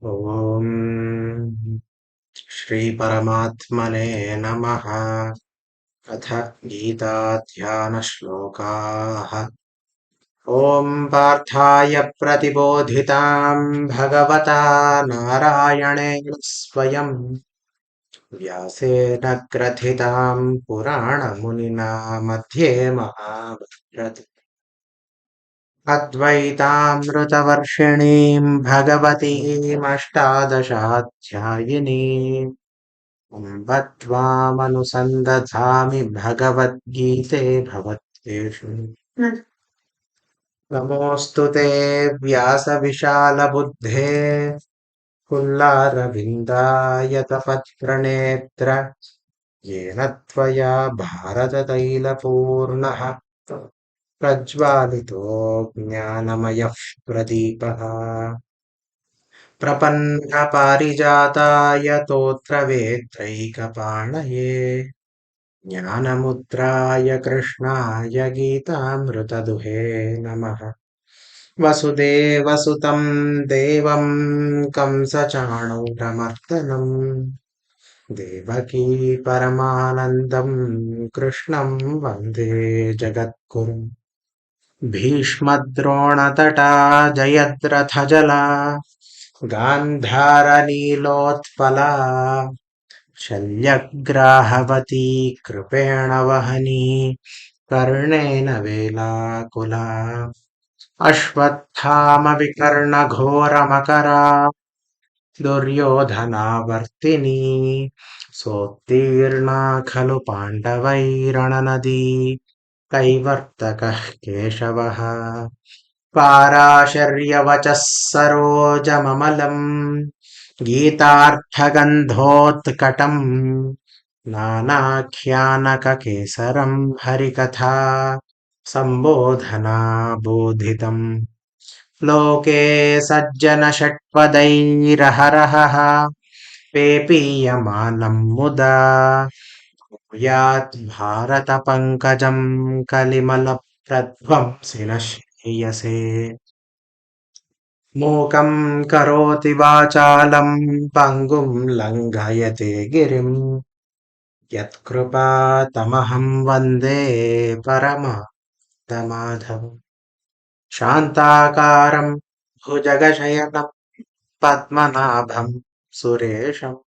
ॐ श्रीपरमात्मने नमः। अथ गीताध्यानश्लोकाः। ॐ पार्थाय प्रतिबोधितां भगवता नारायणेन स्वयं व्यासेन ग्रथितां पुराणमुनिना मध्ये महाभारते अद्वैतामृतवर्षिणीं भगवतीमष्टादशाध्यायिनीम् बद्ध्वामनुसन्दधामि भगवद्गीते भवद्वेषु। नमोऽस्तु ते व्यासविशालबुद्धे कुल्लारविन्दायतपत्प्रणेत्र येन त्वया भारततैलपूर्णः प्रज्वालितो ज्ञानमयः प्रदीपः। प्रपन्नपारिजाताय तोत्रवेत्रैकपाणये ज्ञानमुद्राय कृष्णाय गीतामृतदुहे नमः। वसुदेवसुतं देवं कंसचाणूरमर्दनम् देवकी परमानन्दं कृष्णं वन्दे जगद्गुरुम्। भीष्मद्रोणतटा जयद्रथजला गान्धारनीलोत्पला शल्यग्राहवती कृपेण वहनी कर्णेन वेलाकुला अश्वत्थामविकर्णघोरमकरा दुर्योधनावर्तिनी सोत्तीर्णा खलु पाण्डवैरणनदी कैवर्तकः केशवः पाराशर्यवचः सरोजममलम् गीतार्थगन्धोत्कटम् नानाख्यानककेसरम् हरिकथा सम्बोधना बोधितम् लोके सज्जनषट्पदैरहरहः पेपीयमानम् मुदा यात् भारतपङ्कजम् कलिमलप्रध्वंसिनः श्रेयसे मूकम् करोति वाचालम् पङ्गुम् लङ्घयते गिरिम् यत्कृपातमहं वन्दे परमाधवम् शान्ताकारम् भुजगशयनम् पद्मनाभम् सुरेशम्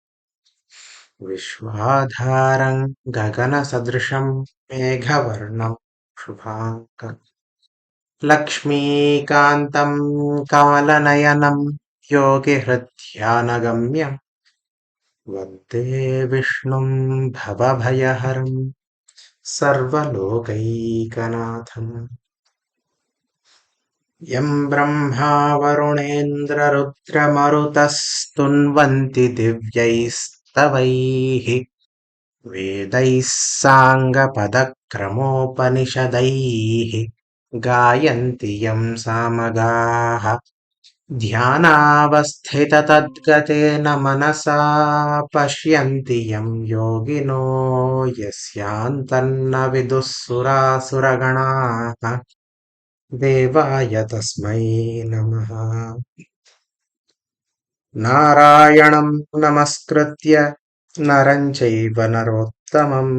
विश्वाधारम् गगनसदृशम् मेघवर्णम् शुभाङ्गम् लक्ष्मीकान्तम् कमलनयनम् योगिहृद्ध्यानगम्यम् वन्दे विष्णुम् भवभयहरम् सर्वलोकैकनाथम्। यम् ब्रह्मा वरुणेन्द्ररुद्रमरुतस्तुन्वन्ति दिव्यैस्तवैः वेदैः साङ्गपदक्रमोपनिषदैः गायन्ति यम् सामगाः ध्यानावस्थिततद्गतेन मनसा पश्यन्ति यम् योगिनो यस्यान्तन्न विदुः सुरासुरगणाः देवाय तस्मै नमः। नारायणं नमस्कृत्य नरं चैव नरोत्तमं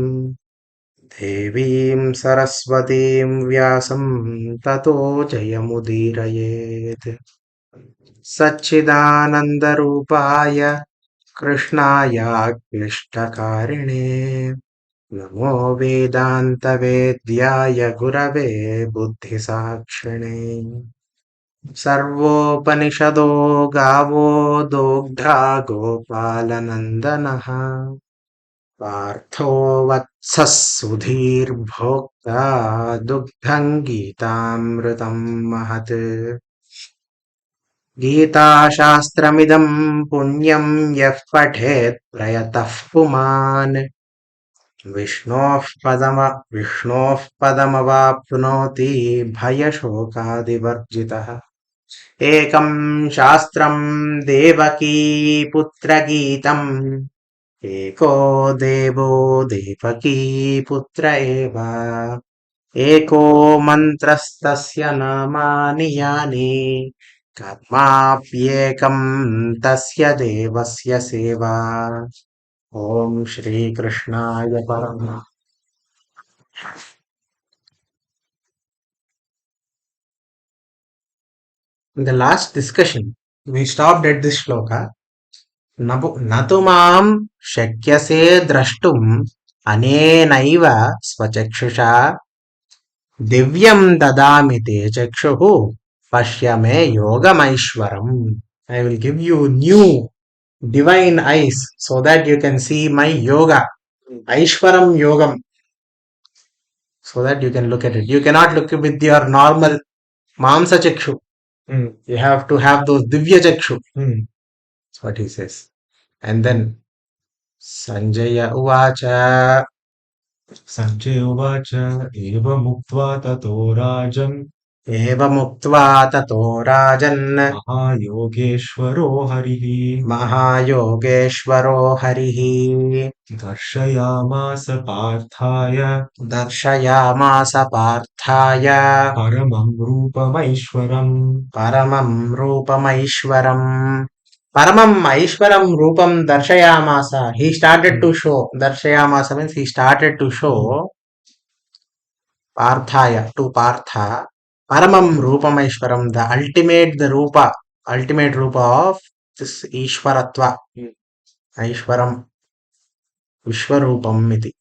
देवीं सरस्वतीं व्यासं ततो जयमुदीरयेत्। सच्चिदानन्दरूपाय कृष्णायाक्लिष्टकारिणे नमो वेदान्तवेद्याय गुरवे बुद्धिसाक्षिणे सर्वोपनिषदो गावो दोग्धा गोपालनन्दनः पार्थो वत्सः सुधीर्भोक्ता दुग्धं गीतामृतं महत् गीताशास्त्रमिदं पुण्यं यः पठेत् प्रयतः पुमान् विष्णोः पदमवाप्नोति भयशोकादिवर्जितः एकं शास्त्रं देवकी पुत्रगीतम् एको देवो देवकी पुत्र एव एको मन्त्रस्तस्य नामानि यानि कर्माप्येकं तस्य देवस्य सेवा. ॐ श्रीकृष्णाय परम. In the last discussion, we stopped at this shloka. न तु मां शक्यसे द्रष्टुम् अनेनैव स्वचक्षुषा दिव्यं ददामि ते चक्षुः पश्य मे योगमैश्वरम्. I will give you new divine eyes so that you can see my yoga. Aishwaram yogam. So that you can look at it. You cannot look with your normal mamsa chakshu. You have to have those divya chakshu. That's what he says. And then Sanjaya Uvacha. Sanjay Uvacha Evamuktva Tato Rajan एवमुक्त्वा ततो राजन् Mahayogeshwaro Harihi महायोगेश्वरो हरिः Darshayamasa Parthaya दर्शयामास पार्थाय Paramam Rupamaishwaram. परमं रूपमैश्वरम्. Paramam Aishwaram Rupam Darshayamasa. He started to show. Darshayamasa means he started to show Parthaya, to Partha. Paramam Rupamaishwaram, ultimate Rupa of this Ishwaratva. Aishwaram Vishwarupam iti.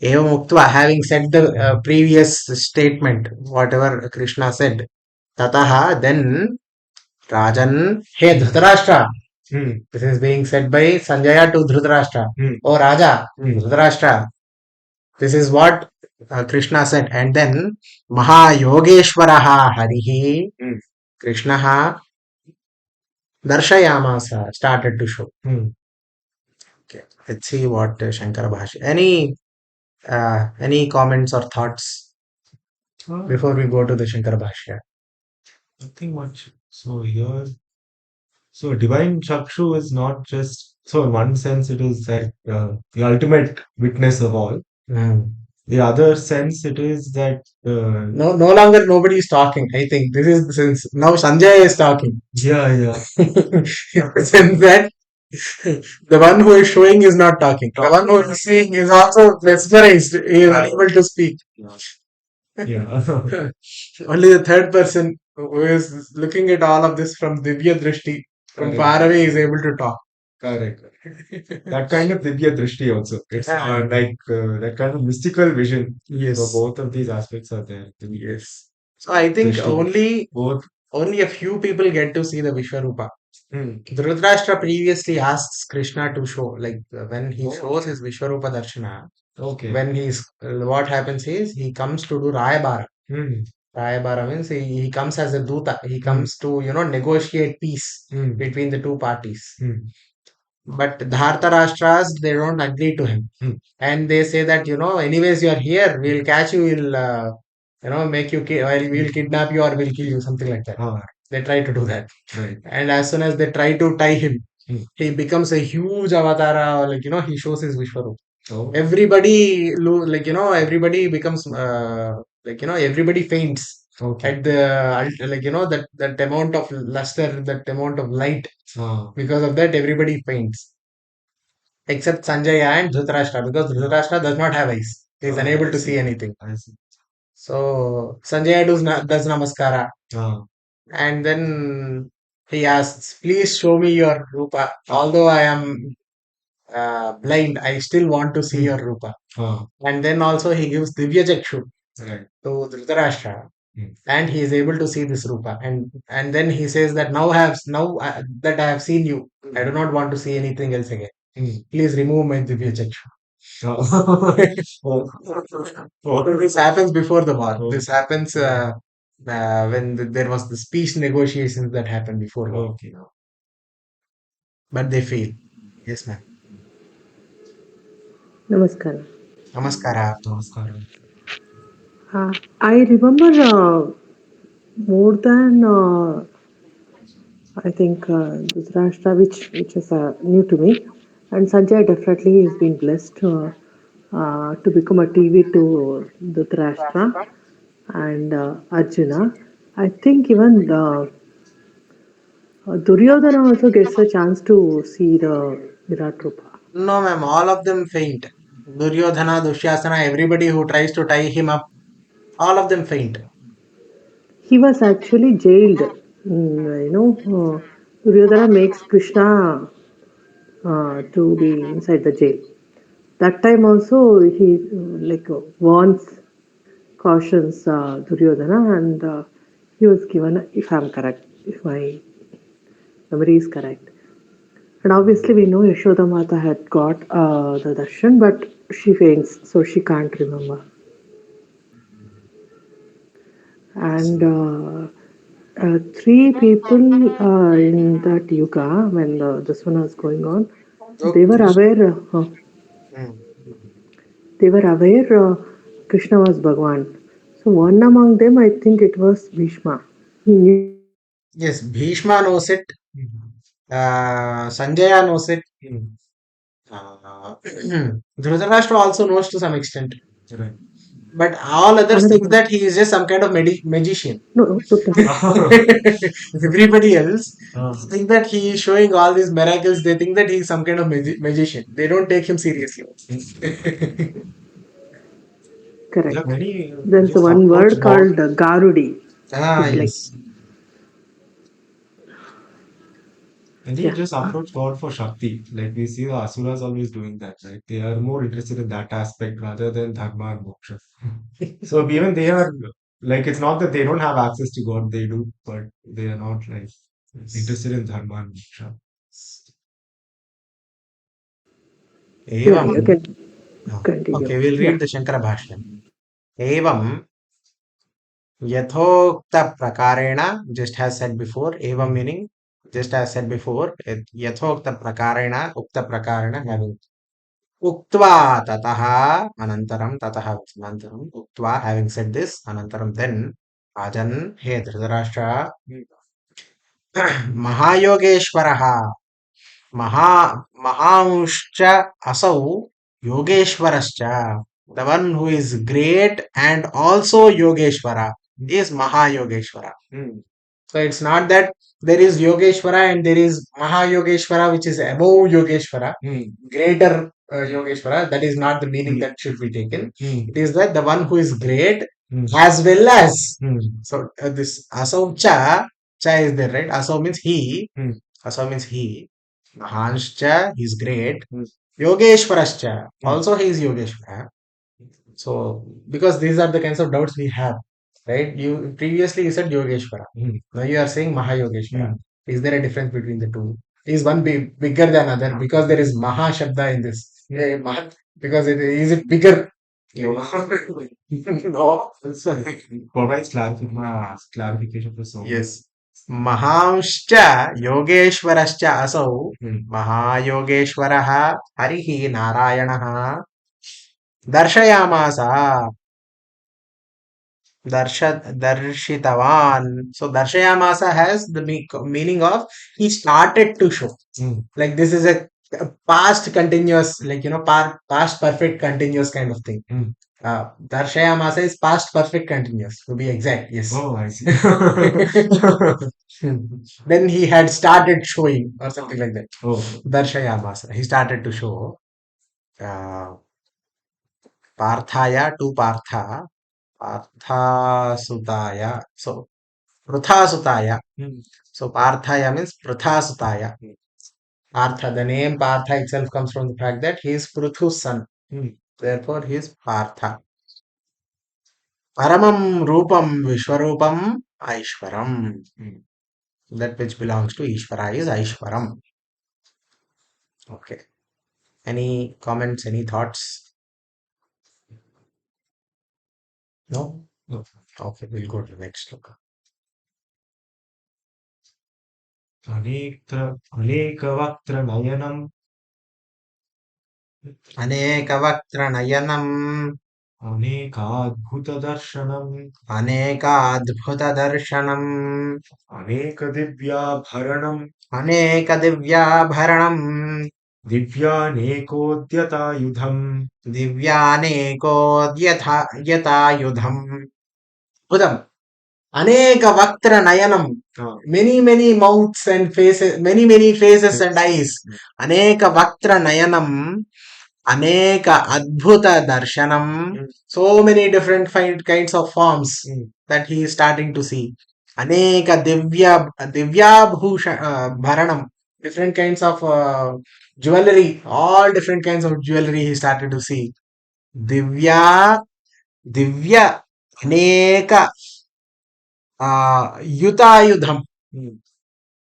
Evam Uktva, having said the previous statement, whatever Krishna said, Tataha, then Rajan, hey Dhritarashtra. This is being said by Sanjaya to Dhritarashtra. Oh Raja, Dhritarashtra. This is what Krishna said. And then Mahayogeshwaraha Harihi, Krishna Darshayamasa, started to show. Okay, let's see what Shankara Bhashya. Any comments or thoughts before we go to the Shankara Bhashya? Nothing much. So here, so divine Chakshu is not just, so in one sense it is that the ultimate witness of all. The other sense it is that No longer nobody is talking. I think this is the sense. Now Sanjay is talking. yeah. In the sense that the one who is showing is not talking. The one who is seeing is also mesmerized. He is unable to speak. Yeah. Only the third person who is looking at all of this from Divya Drishti, from far away, is able to talk. Correct. That kind of Divya Drishti also. It's like that kind of mystical vision. Yes. So both of these aspects are there. Yes. So I think Drishti. only a few people get to see the Vishwarupa. Dhritarashtra previously asks Krishna to show, like when he shows his Vishwarupa Darshana, Okay. when what happens is he comes to do Rayabara. Rayabara means he comes as a Duta. He comes to, negotiate peace between the two parties. But Dhartarashtras, they don't agree to him. And they say that, anyways, you are here, we'll catch you, we'll, make you, we'll kidnap you or we'll kill you, something like that. They try to do that. Right. And as soon as they try to tie him, he becomes a huge avatara, he shows his Vishwarup. Oh. Everybody, everybody becomes, everybody faints. Okay. At the, that amount of luster, that amount of light. Because of that, everybody faints. Except Sanjaya and Dhritarashtra, because Dhritarashtra does not have eyes. He is unable to see anything. I see. So Sanjaya does namaskara. And then he asks, please show me your Rupa. Although I am blind, I still want to see your Rupa. And then also he gives Divya Chakshu to Dhritarashtra. And he is able to see this Rupa. And then he says that now that I have seen you, I do not want to see anything else again. Please remove my Divya Chakshu. This happens before the war. This happens when there was this peace negotiations that happened before war. Okay. But they fail. Yes, ma'am. Namaskar. Namaskara. Namaskaram. I remember more than I think Dhritarashtra, which is new to me, and Sanjay definitely has been blessed to become a TV to Dhritarashtra and Arjuna. I think even Duryodhana also gets a chance to see the Virat Rupa. No, ma'am, all of them faint. Duryodhana, Dushyasana, everybody who tries to tie him up, all of them faint. He was actually jailed. Duryodhana makes Krishna to be inside the jail. That time also he warns, cautions Duryodhana, and he was given, if I'm correct, if my memory is correct. And obviously we know Yashoda Mata had got the darshan, but she faints, so she can't remember. And three people in that yuga, when this one was going on, So, they were aware. Hmm. They were aware Krishna was Bhagwan. So one among them, I think it was Bhishma. He knew it. Yes, Bhishma knows it. Sanjaya knows it. Dhritarashtra also knows to some extent. Right. But all others Another think one. that he is just some kind of magician. No, Everybody else Ah. think that he is showing all these miracles. They think that he is some kind of magician. They don't take him seriously. There are correct. many There's just one approach word God. called Garudi. Ah, It's like, yes. And they yeah. just approach God for Shakti. Like we see the Asuras always doing that, right? They are more interested in that aspect rather than Dharma and Moksha. So even they are like it's not that they don't have access to God, they do, but they are not like interested in Dharma and Moksha. Yeah, Evam. you can Oh, continue. okay, we'll Yeah. read the Shankara Bhashyam. Evam Yathokta just has said before, evam meaning just as said before, Yathokta prakarena, Ukta prakarena having Uktva tataha anantaram tataha anantaram Uktva having said this, anantaram then Ajan he Dhritarashtra Mahayogeshwaraha Mahamuscha Asau Yogeshwarascha. The one who is great and also Yogeshwara is Mahayogeshwara. So it's not that there is Yogeshwara and there is Mahayogeshwara, which is above Yogeshwara, greater Yogeshwara. That is not the meaning that should be taken. It is that the one who is great as well as. So this Asau cha is there, right? Asau means he. Asau means he. Mahanscha, he is great. Yogeshwarascha, also he is Yogeshwara. So, because these are the kinds of doubts we have, right? You previously you said Yogeshwara. Now you are saying Mahayogeshwara. Is there a difference between the two? Is one bigger than other because there is Maha Shabda in this? Yeah, because is it bigger? No. Provides clarification for so. Yes. Mahaंश्च योगेश्वरश्च असौ महायोगेश्वरः हरिः नारायणः दर्शयामास darshitavan. So darshayamasa has the meaning of he started to show. Like this is a past continuous, like past perfect continuous kind of thing. Darshayamasa is past perfect continuous, to be exact. Yes. Oh, I see. Then he had started showing or something like that. Oh. Darshayamasa. He started to show. Parthaya to Partha. Parthasutaya. So Pruthasutaya. So Parthaya means Pruthasutaya. Partha, the name Partha itself comes from the fact that he is Pruthu's son. Therefore, he is Partha. Paramam Rupam Vishwarupam Aishwaram. That which belongs to Ishvara is Aishwaram. Okay. Any comments, any thoughts? No? No. Okay, we'll go to the next look. अनेकवक्त्र नयनम् Anekavaktranayanam अनेकाद्भुतदर्शनम् Anekadbhutadarshanam अनेकदिव्याभरणम् Anekadivyabharanam दिव्यानेकोद्यतायुधम् Divyanekodyathayutham Udam. Aneka Vaktra Nayanam. Many mouths and faces, many faces and eyes. Aneka Vaktra Nayanam. Aneka Adbhuta Darshanam. So many different kinds of forms that he is starting to see. Aneka Divya Bhusha Bharanam. Different kinds of jewelry, all different kinds of jewelry he started to see. Divya Divya Aneka Yutayudham.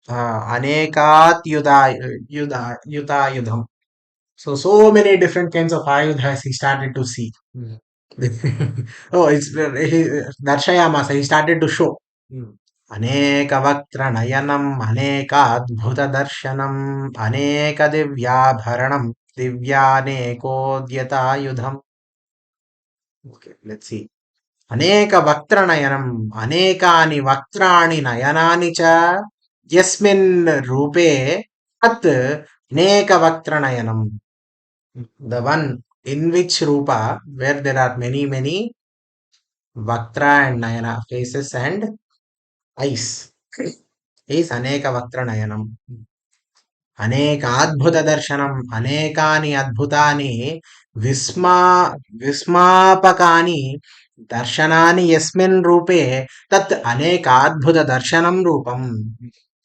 Anekat Yutayudham. So many different kinds of ayudhas he started to see. Oh, Darshayamasa, he started to show. అనేక వక్త్ర నయనం అనేకాద్భుత దర్శనం అనేక దివ్యాభరణం దివ్యానేకోద్యతాయుధం. Okay, let's see. అనేక వక్త్ర నయనం అనేకాని వక్త్రాణి నయనాని చ యస్మిన్ రూపే తత్ అనేక వక్త్ర నయనం. The one in which rupa, where there are many vaktra and nayana, faces and eyes, is aneka vaktra nayanam. అనేకాద్భుత దర్శనం అనేకాని అద్భుతాని విస్మా విస్మాపకాని దర్శనాని యస్మిన్ రూపే తత్ అనేకాద్భుత దర్శనం రూపం.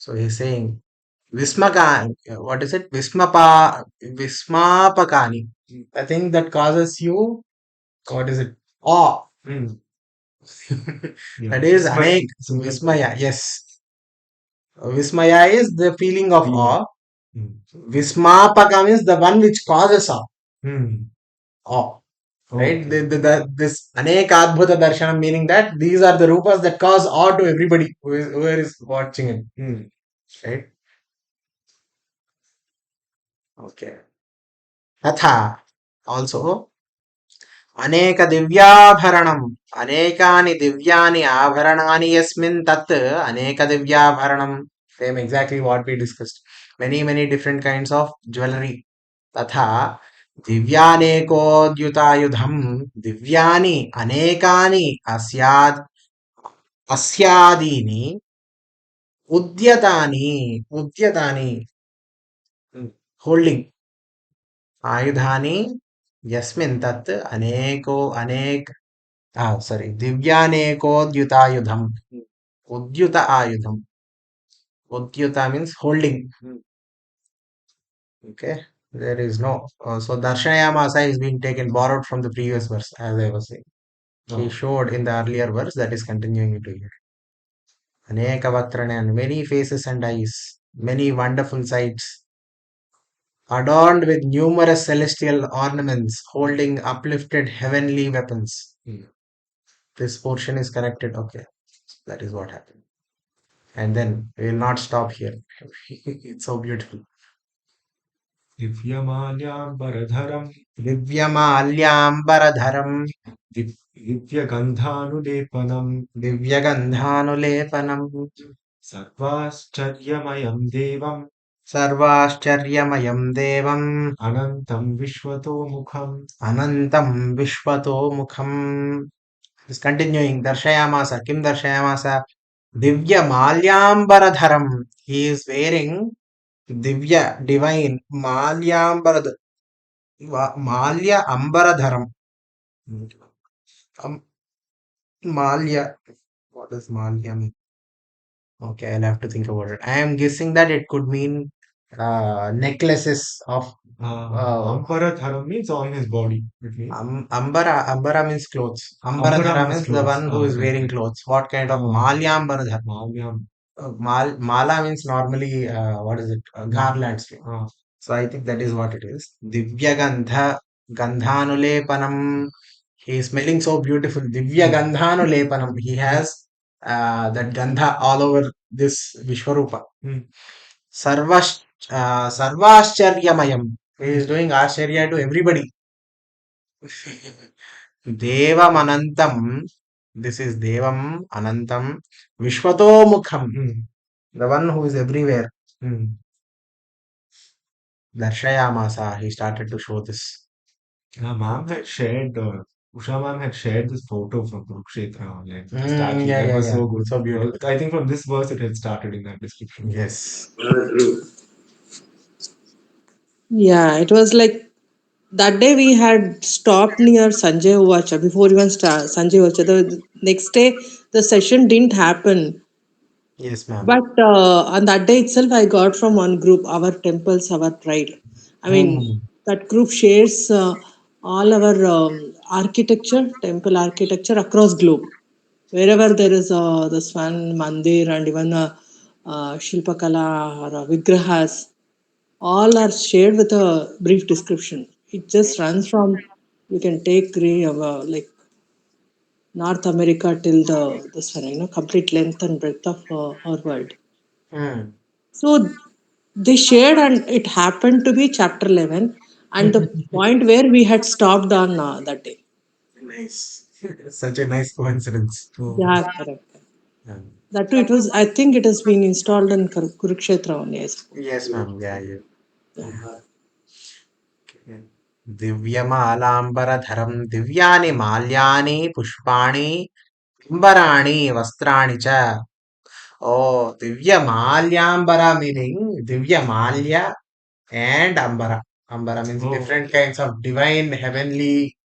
So he saying vismaka, what is it, vismapakani, I think that causes you, what is it, awe. That is anek vismaya. Yes, vismaya is the feeling of awe. Vismapaka means the one which causes awe. Awe, right? This anek adbhuta darshanam, meaning that these are the rupas that cause awe to everybody who is watching it. Right? Okay. Tatha, also అనేక దివ్యాభరణం అనేకాని దివ్యాని ఆభరణాని యస్మిన్ తత్ అనేక దివ్యాభరణం. Same exactly what we discussed. many different kinds of jewelry. తథా దివ్యానేకోద్యుతాయుధం దివ్యాని అనేకాని అస్యాదీని ఉద్యతాని holding ఆయుధాని యస్మిన్ తత్ దివ్యానేకోద్యుతాయుధం. ఉద్యుత ఆయుధం. Udyuta means holding. Okay, there is no. So Darshanayamasa is being borrowed from the previous verse, as I was saying. He showed in the earlier verse, that is continuing into here. Aneka Vaktranan, many faces and eyes, many wonderful sights, adorned with numerous celestial ornaments, holding uplifted heavenly weapons. This portion is connected. Okay, that is what happened. And then we will not stop here. It's so beautiful. Divyamalyambaradharam Divyagandhanulepanam Sarvascharyamayam Devam Anantam Vishwato Mukham. Is continuing. Darshayamasa. Kim Darshayamasa? Divyamalyambaradharam. He is wearing Divya, divine, Malya Ambaradharam. Malya, what does Malya mean? Okay, I'll have to think about it. I am guessing that it could mean necklaces of. Ambaradharam means on his body. Ambara means clothes. Ambaradhara means the one who is wearing clothes. What kind of Malyambaradhara? Mala means normally, what is it? Garlands. So I think that is what it is. Divya Gandhanulepanam. He is smelling so beautiful. Divya Gandhanulepanam. He has that Gandha all over this Vishwarupa. Sarvascharyamayam. He is doing Ashcharya to everybody. Devam Anantam. This is Devam Anantam. Vishwato Mukham. The one who is everywhere. Darshayamasa. He started to show this. Ma'am had shared Usha ma'am had shared this photo from Kurukshetra, like the statue. Yeah, That yeah, was yeah. so good. So beautiful. I think from this verse it had started in that description. Yes. Yeah, it was like that day we had stopped near Sanjay Uvacha before even Sanjay Uvacha. The next day, the session didn't happen. Yes, ma'am. But on that day itself, I got from one group, Our Temples, Our Pride. I mean, Hmm. that group shares all our architecture, temple architecture across globe. Wherever there is this one mandir and even Shilpakala or Vigrahas, all are shared with a brief description. It just runs from, you can take like North America till the this one, complete length and breadth of our world. Hmm. So they shared, and it happened to be chapter 11, and the point where we had stopped on that day. Nice. Such a nice coincidence. Oh. Yeah, correct. Yeah. That too, it was. I think it has been installed in Kurukshetra only, I suppose. Yes, ma'am. Yeah, yeah. Yeah. दिव्यमालाम्बरधरं दिव्यानि माल्यानि पुष्पाणि अम्बराणि वस्त्राणि च. Oh, Divyamalyambara meaning Divyamalya and Ambara. Ambara means Oh. different kinds of divine heavenly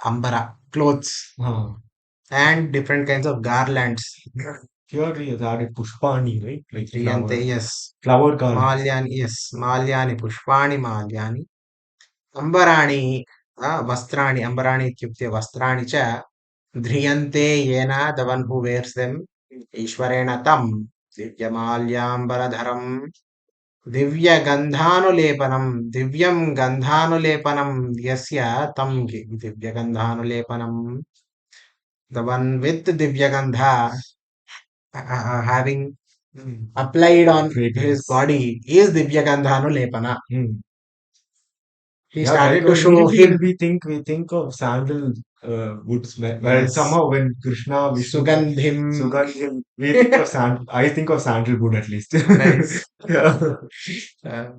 Ambara clothes and different kinds of garlands. Here he has added Pushpani, right? Like Priyante, flower, yes. flower garlands. Malyani, yes. Malyani, Pushpani, Malyani. Ambarani, Vastrani. Ambarani ityukte Vastrani cha. Dhriyante yena, the one who wears them. Ishwarena tam. Divyamalyambaradharam. दिव्यगन्धानुलेपनं दिव्यं गन्धानुलेपनं यस्य तं दिव्यगन्धानुलेपनं the one with divyagandha having applied on his body is divyagandhanulepana. He Yeah, started like to show immediately him when we think of sandal wood smell, but yes, somehow when Krishna, Vishnu, sugandhim Sugandhim, we think of sand. I think of sandalwood at least. nice. Yeah. uh,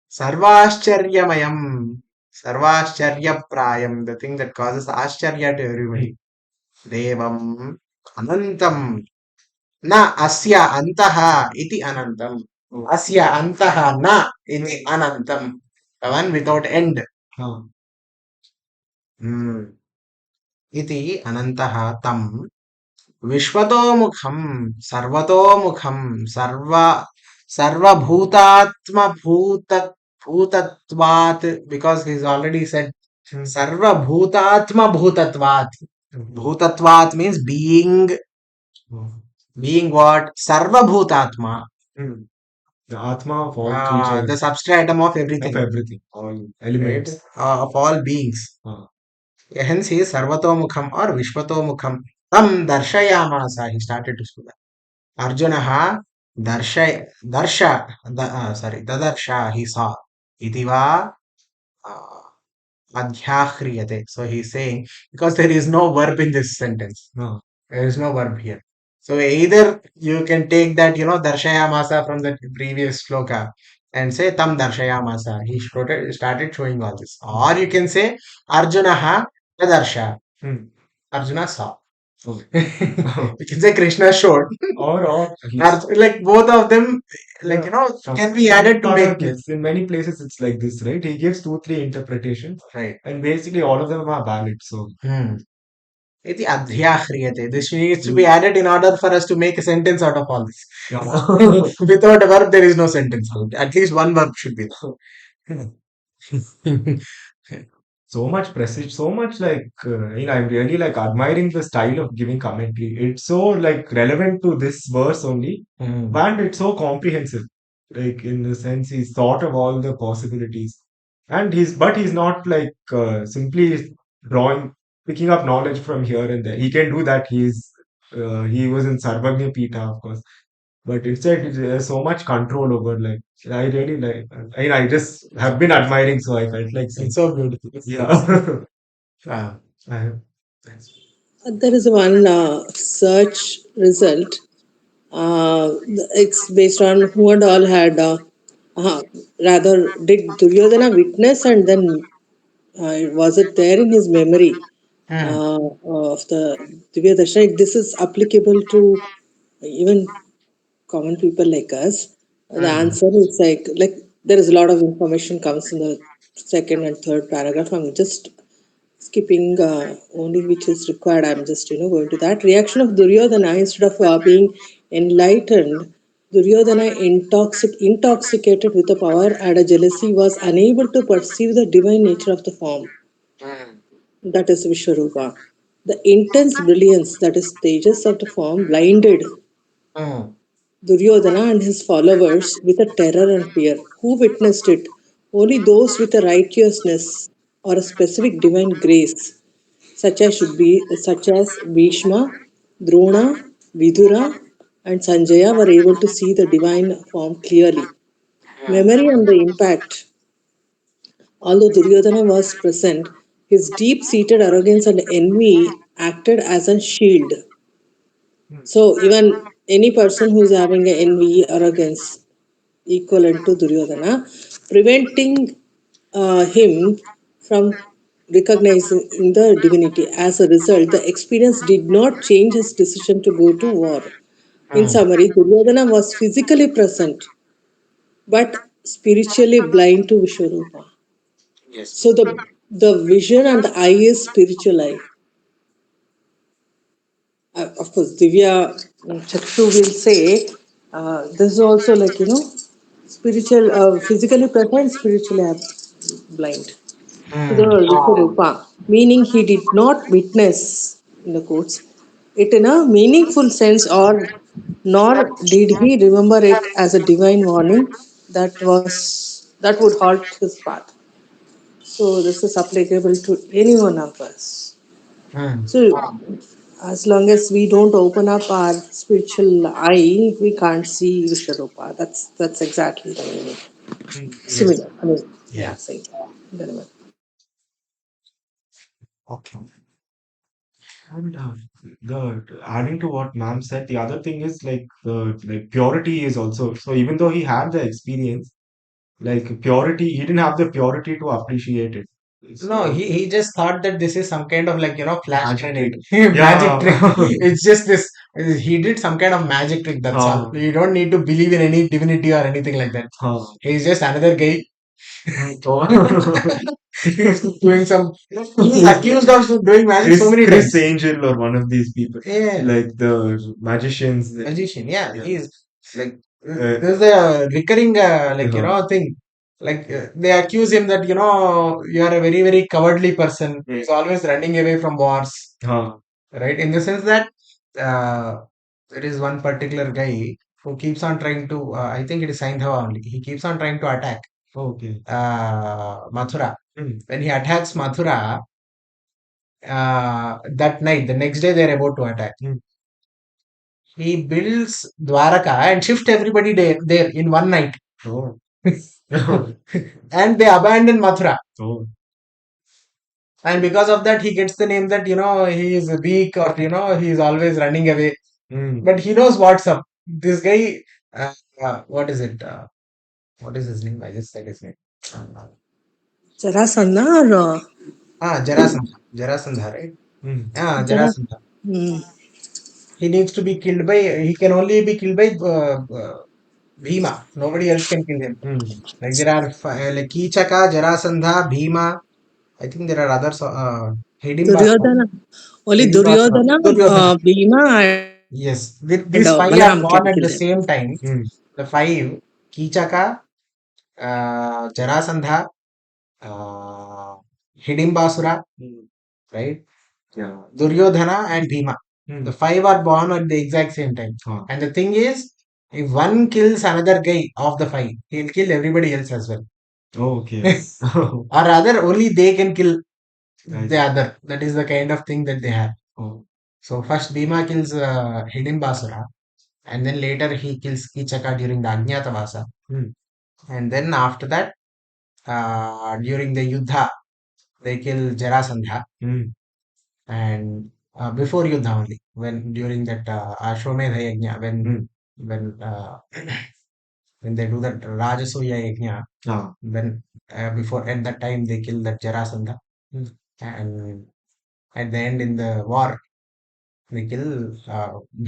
sarvascharyamayam sarvascharyaprayam the thing that causes ascharya to everybody देवम् अनन्तम् न अस्य अन्तः इति अनन्तम् अस्य अन्तः न इति अनन्तम् the one without end इति अनन्तः तम् विश्वतोमुखम् सर्वतोमुखम् सर्वभूतात्मभूत भूतत्वात् because he's already said सर्वभूतात्मभूतत्वात् bhutatvat means being what sarvabhutatma. The Atma of all creatures. The substratum of everything. Of everything. All elements. Right? Of all beings. Hence he is sarvatomukham or vishwatomukham. Tam darshayamasa. He started to speak. Arjunaha dadarsha, he saw. Idiva adhyahriyate. So he's saying, because there is no verb in this sentence. No. There is no verb here. So either you can take that, darshayamasa from the previous shloka and say tam darshayamasa. He started showing all this. Or you can say Arjunaha tadarsha. Arjuna saw. You can say Krishna showed. Or Like both of them, like can be added to make this. in many places it's like this, right? He gives 2, 3 interpretations, Right. and basically all of them are valid. So Iti adhyahriyate. This needs to be added in order for us to make a sentence out of all this. Without a verb, there is no sentence. At least one verb should be there. So much prestige, so much like I'm really like admiring the style of giving commentary. It's so like relevant to this verse only, and it's so comprehensive. Like in the sense, he's thought of all the possibilities, and he's not like simply drawing, picking up knowledge from here and there. He can do that. He was in Sarvagnya Pita, of course, but instead there's so much control over like I really like I just have been admiring, so I felt like saying. It's so beautiful. Yeah. There is one search result. It's based on who and all had, rather, did Duryodhana witness and then Was it there in his memory Hmm. of the Divya Darshana? This is applicable to even common people like us. The Hmm. answer is like there is a lot of information comes in the second and third paragraph. I'm just skipping only which is required. I'm just going to that reaction of Duryodhana. Instead of being enlightened, Duryodhana intoxicated with the power and a jealousy was unable to perceive the divine nature of the form, Hmm. that is Vishwarupa. The intense brilliance, that is Tejas of the form, blinded Hmm. Duryodhana and his followers with a terror and fear. Who witnessed it? Only those with a righteousness or a specific divine grace, such as Bhishma, Drona, Vidura, and Sanjaya were able to see the divine form clearly. Memory and the impact. Although Duryodhana was present, his deep seated arrogance and envy acted as a shield. So, even any person who is having an envy, arrogance, equivalent to Duryodhana, preventing him from recognizing the divinity. As a result, the experience did not change his decision to go to war. In Hmm. summary, Duryodhana was physically present but spiritually blind to Vishwarupa. Yes. So the vision and the eye is spiritual eye. Of course, Divya Chakshu will say this is also like spiritual, physically present, spiritually blind to the Hmm. Vishwarupa, meaning he did not witness in the quotes it in a meaningful sense, or nor did he remember it as a divine warning that would halt his path. So this is applicable to any one of us. Hmm. So as long as we don't open up our spiritual eye, we can't see Vishwarupa. That's exactly the meaning. Yes. Similar. I mean, yeah, Yeah. same. Very well. Okay. And the adding to what ma'am said, the other thing is like the like purity is also, so even though he had the experience, like purity, he didn't have the purity to appreciate it. No, So he just thought that this is some kind of like, flash magic grenade. trick. Magic trick. Yeah. It's just this. He did some kind of magic trick. That's all. You don't need to believe in any divinity or anything like that. He's just another guy doing some. He's accused of doing magic so many Chris times. Angel or one of these people, Yeah. like the magicians. Magician. Yeah, Yeah. he's like there's a recurring like thing. Like they accuse him that you are a very very cowardly person. He's always running away from wars. Right? In the sense that there is one particular guy who keeps on trying to, I think it is Saindhava only. He keeps on trying to attack Okay. Mathura. When he attacks Mathura, that night, the next day they're about to attack. He builds Dwaraka and shift everybody there in one night. Oh. And they abandon Mathura. Oh. And because of that, he gets the name that, he is weak or, he is always running away. But he knows what's up. This guy, what is it? What is his name? I just said his name. Jarasandha or Jarasandha. Jarasandha, right? Jaras? Jarasandha. Hmm. He needs to be killed by, he can only be killed by Bhima. Nobody else can kill him. Like there are like Kichaka, Jarasandha, Bhima. I think there are others. Hidimba. Duryodhana. Only Hidimba. Duryodhana, Duryodhana. Bhima, and Yes, these Balaram five can are kill born him. at the same time. The five, Kichaka, Jarasandha, uh, Hidimbasura, right? Yeah. Duryodhana and Bhima. The five are born at the exact same time. And the thing is, if one kills another guy of the five, he'll kill everybody else as well. Okay. Or rather, only they can kill the other. That is the kind of thing that they have. So first Bhima kills Hidimbasura, and then later he kills Kichaka during the Ajnatavasa. And then after that, during the Yuddha, they kill Jarasandha. And before Yuddha only, when during that Ashwamedha Yajna, when when they do that Rajasuya Yajna, Ah. when before at that time they kill that Jarasandha, and at the end in the war they kill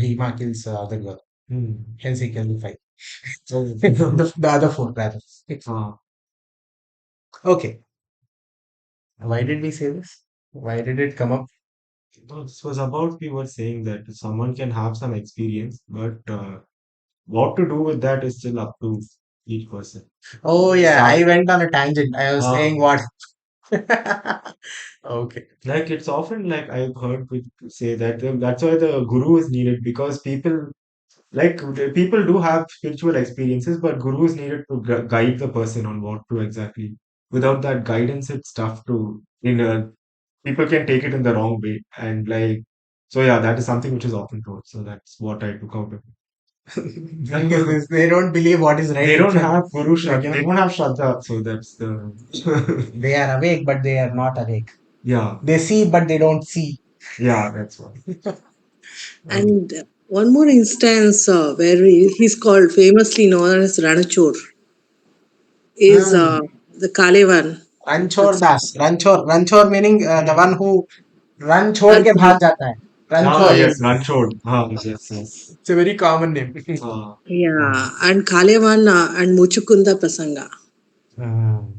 Bhima kills Adhyaya. Hence he killed the five. So the other four rather. Ah. Okay, why did we say this? Why did it come up? No, this was about we were saying that someone can have some experience, but what to do with that is still up to each person. Oh yeah, Some, I went on a tangent. I was saying what? Okay. like it's often like I've heard people say that that's why the guru is needed because people like people do have spiritual experiences, but guru is needed to guide the person on what to exactly. Without that guidance, it's tough to people can take it in the wrong way and like so yeah, that is something which is often told. So that's what I took out of Thing is this, they don't believe what is right they in don't front. have Guru Like, Shraddha. They don't have Shraddha. So that's the. they are awake, but they are not awake. Yeah. They see, but they don't see. Yeah, that's what. Um, And one more instance where he's called famously known as Ranachor is the Kalevan. Ranchor That's Das. Ranchor meaning the one who run छोड़ के Ranchor. भाग जाता है. ah, Ranchor. yes, Yes. Ranchod. Ah, yes, yes. It's a very common name. Ah, Yeah. And Kalevan and Muchukunda Prasanga. Mm,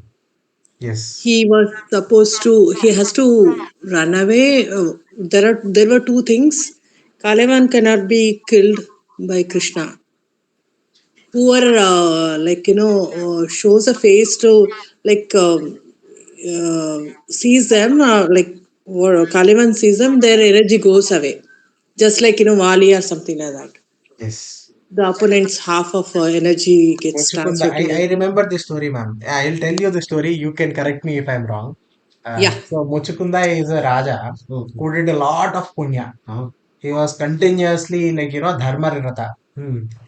yes. He was supposed to, he has to run away. There were two things. Kalevan cannot be killed by Krishna. Whoever, shows a face to, like, sees them, or Kaliman sees them, their energy goes away. Just like, Wali or something like that. Yes. The opponent's half of energy gets Muchukunda, transferred to I them. remember the story, ma'am. I'll tell you the story. You can correct me if I'm wrong. Yeah. So Muchukunda is a Raja okay. who did a lot of punya. Ah, He was continuously dharma nirata.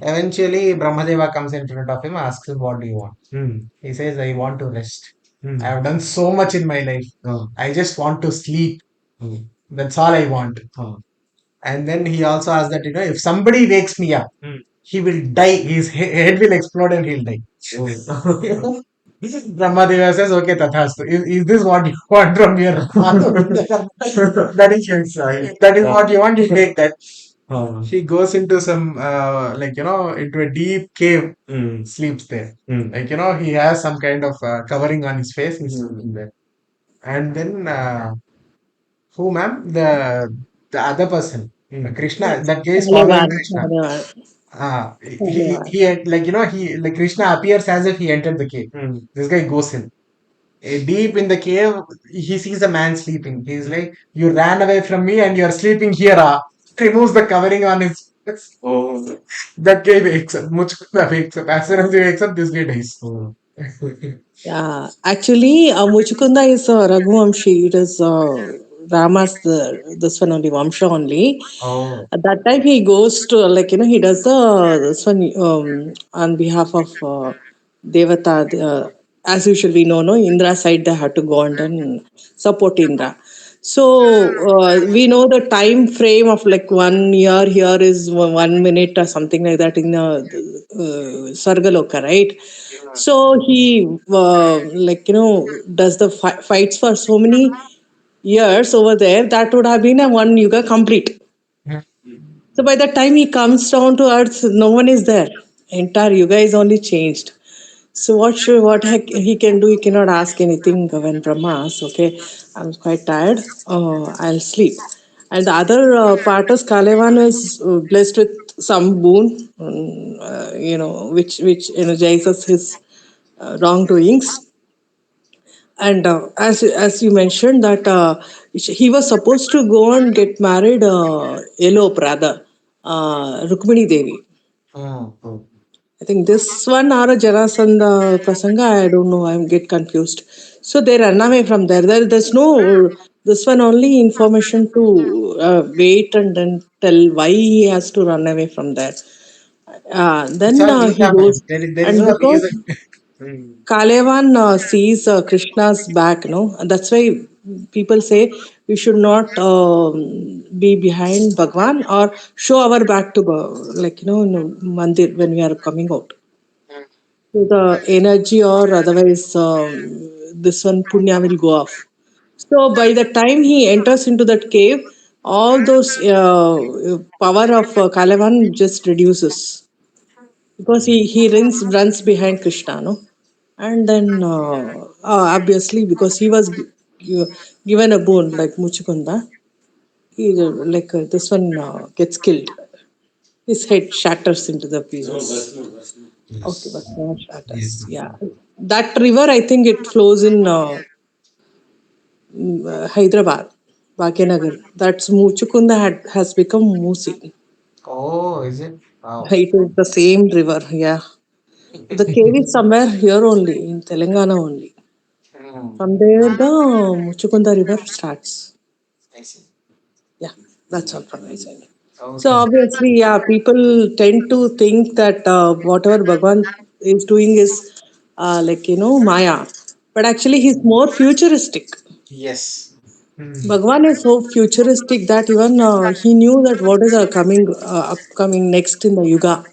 Eventually, Brahmadeva comes in front of him, asks him, "What do you want?" He says, "I want to rest. I have done so much in my life. ah, I just want to sleep. oh, That's all I want." ah, And then he also asks that, if somebody wakes me up, hmm. he will die. His head will explode and he'll die. Oh. Brahmadeva says, "Okay, Tathastu. Is this what you want from your father?" That is Yes, I. that is Ah, what you want. You take that. ah, He goes into some into a deep cave, mm, sleeps there. mm, He has some kind of covering on his face. He's sleeping mm, there. And then who, ma'am? The other person, Krishna. That guy is following Kalevan. Krishna. Kalevan. Kalevan. He like Krishna appears as if he entered the cave. mm. This guy goes in. Deep in the cave, he sees a man sleeping. He's like, "You ran away from me and you're sleeping here." Removes the covering on his face. Oh, That guy wakes up. Muchkunda wakes up. As soon as he wakes up, this guy dies. oh, Yeah, actually, Muchukunda is Raghuvamshi. It is Rama's this one only Vamsha only. Oh. At that time, he goes to he does this one on behalf of Devata. As usual, we know no Indra side they had to go and then support Indra. So we know the time frame of like 1 year here is 1 minute or something like that in the Sargaloka, right? So he does the fights for so many years over there that would have been a one yuga complete. So by the time he comes down to earth, no one is there. Entire yuga is only changed. So what he can do? He cannot ask anything when Brahma asks, okay, I'm quite tired. I'll sleep. And the other part is Kalevan is blessed with some boon, which energizes his wrongdoings. And as you mentioned that he was supposed to go and get married, elope rather, Rukmini Devi. oh, oh. I think this one or a Jarasandha Prasanga, I don't know, I get confused. So they run away from there. There's no, this one only information to wait and then tell why he has to run away from there. It's Then all he Gita, man. goes, There is and no because reason. Mm. Kalevan sees Krishna's back, no? And that's why people say we should not be behind Bhagwan or show our back to, in a mandir when we are coming out. So the energy, or otherwise, this one punya will go off. So by the time he enters into that cave, all those power of Kalavan just reduces, because he runs behind Krishna, no? And then obviously, because he was given a boon like Muchukunda, he like this one gets killed. His head shatters into the pieces. Okay, but Yes. not Yes. shatters. Yeah, that river, I think it flows in Hyderabad, Bhagyan. That's Muchukunda has become Musi. Oh, is it? Wow. It is the same river. Yeah, the cave is somewhere here only in Telangana only. Hmm, From there, the Muchukunda river starts. I see. Yeah, that's all from my side. So Okay. obviously, yeah, people tend to think that whatever Bhagwan is doing is like Maya, but actually he's more futuristic. Yes. Hmm. Bhagwan is so futuristic that even he knew that what is upcoming next in the Yuga.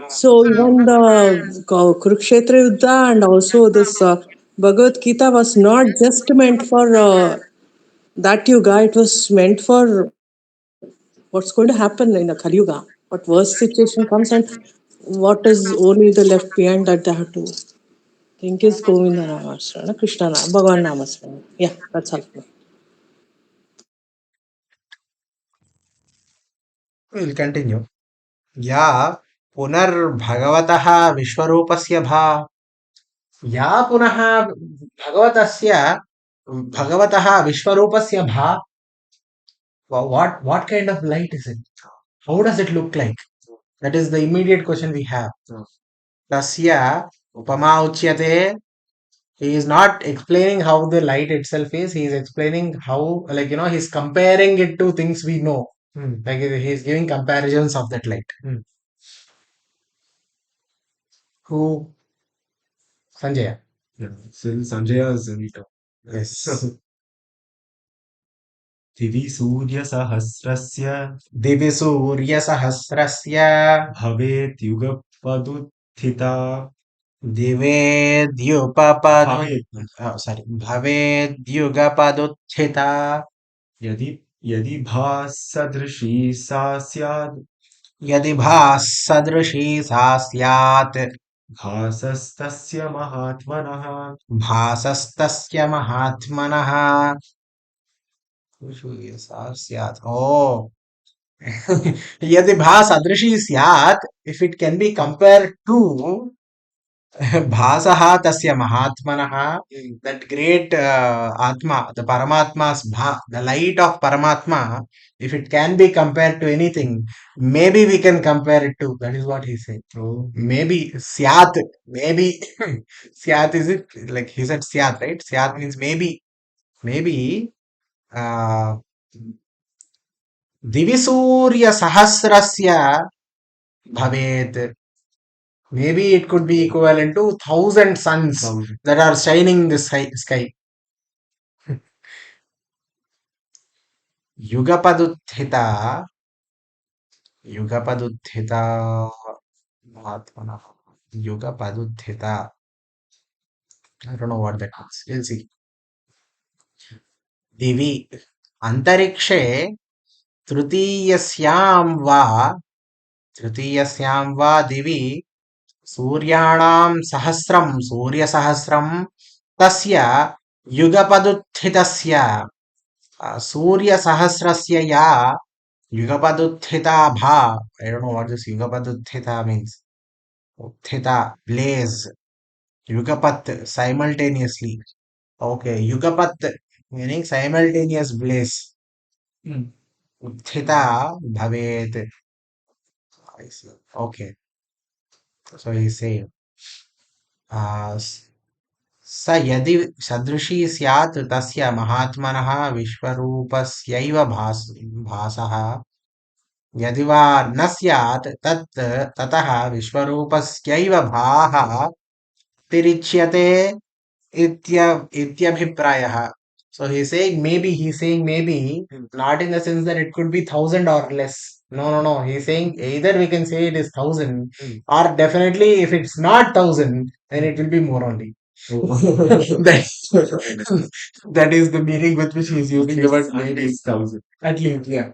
So even the Kurukshetra Yuddha and also this Bhagavad Gita was not just meant for that Yuga, it was meant for what's going to happen in the Kali Yuga. What worst situation comes, and what is only the left behind, that they have to think is Govinda Namasrana, Krishna Bhagavan Namasrana. Yeah, that's all. We'll continue. या पुनर्भगवतः विश्वरूपस्य या पुनः भगवतस्य भगवतः विश्वरूपस्य what kind of light is it? How does it look like? That is the immediate question we have. Tasya upama uchyate. He is not explaining how the light itself is. He is explaining how, like, he's comparing it to things we know. Like he is giving comparisons of that light. Who? Sanjaya. Yeah. Still Sanjaya is in it. Yes. दिवि सूर्यसहस्रस्य दिवि सूर्यसहस्रस्य भवेद्युगपदुत्थिता दिवेद्युपपदु भवेत् sorry भवेद्युगपदुत्थिता यदि यदि भासदृशी सा स्याद् यदि भासदृशी सा स्यात् भासस्तस्य महात्मनः भासस्तस्य महात्मनः सा स्यात् oh यदि भासदृशी स्यात् if it can be compared to Bhasaha tasya mahatmanaha, that great Atma, the Paramatma's the light of Paramatma, if it can be compared to anything, maybe we can compare it to. That is what he said. Oh. Maybe Syat, maybe Syat is it? Like he said Syat, right? Syat means maybe, maybe uh, Divisurya Sahasrasya Bhavet. Maybe it could be equivalent to 1,000 suns Thousand. that are shining in the sky. युगपदुत्थिता युगपदुत्थिता महात्मनः युगपदुत्थिता I don't know what that means. We'll see. दिवि अन्तरिक्षे तृतीयस्यां वा तृतीयस्यां वा दिवि सूर्याणां सहस्रं सूर्यसहस्रं तस्य युगपदुत्थितस्य सूर्यसहस्रस्य या युगपदुत्थिता भा I don't know what this युगपदुत्थिता means. Utthita, blaze. Yugapat, simultaneously. Okay, Yugapat, meaning simultaneous blaze. Hmm. Utthita bhavet. I see. Okay, so he's saying, स यदि सदृशी स्यात् तस्य महात्मनः विश्वरूपस्यैव भासः यदि वा न स्यात् ततः विश्वरूपस्यैव भाः तिरिच्यते ityabhiprayah. So he's saying maybe, not in the sense that it could be 1,000 or less. No. He's saying either we can say it is 1,000, or definitely if it's not 1,000, then it will be more only. Oh. that, that is the meaning with which he's using the word At maybe. least 1,000. At least, yeah.